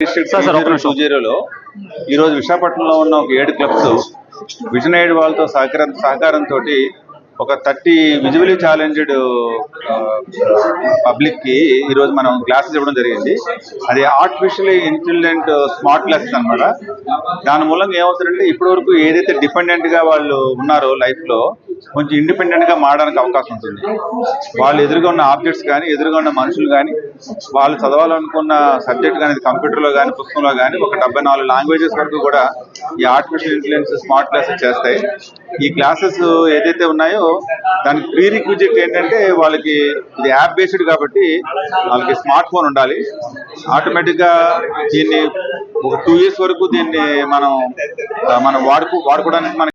District 2020లో ఈరోజు విశాఖపట్నంలో ఉన్న ఒక 7 క్లబ్స్ విజన్ ఎయిడ్ వాళ్ళతో సహకారంతో ఒక 30 విజువలీ ఛాలెంజ్డ్ పబ్లిక్ కి ఈరోజు మనం క్లాసెస్ ఇవ్వడం జరిగింది. అది ఆర్టిఫిషియల్లీ ఇంటెలిజెంట్ స్మార్ట్ క్లాసెస్ అనమాట. దాని మూలంగా ఏమవుతుందంటే ఇప్పటి వరకు ఏదైతే డిపెండెంట్ గా వాళ్ళు ఉన్నారో లైఫ్ లో కొంచెం ఇండిపెండెంట్ గా మారడానికి అవకాశం ఉంటుంది. వాళ్ళు ఎదురుగా ఉన్న ఆబ్జెక్ట్స్ కానీ ఎదురుగా ఉన్న మనుషులు కానీ వాళ్ళు చదవాలనుకున్న సబ్జెక్ట్ కానీ కంప్యూటర్ లో కానీ పుస్తకంలో కానీ ఒక 74 లాంగ్వేజెస్ వరకు కూడా ఈ ఆర్టిఫిషియల్ ఇంటెలిజెన్స్ స్మార్ట్ క్లాసెస్ చేస్తాయి. ఈ క్లాసెస్ ఏదైతే ఉన్నాయో దానికి ప్రీ రిక్విజిట్ ఏంటంటే వాళ్ళకి ఇది యాప్ బేస్డ్ కాబట్టి వాళ్ళకి స్మార్ట్ ఫోన్ ఉండాలి. ఆటోమేటిక్ గా దీన్ని ఒక 2 years వరకు దీన్ని మనం వాడుకోవడానికి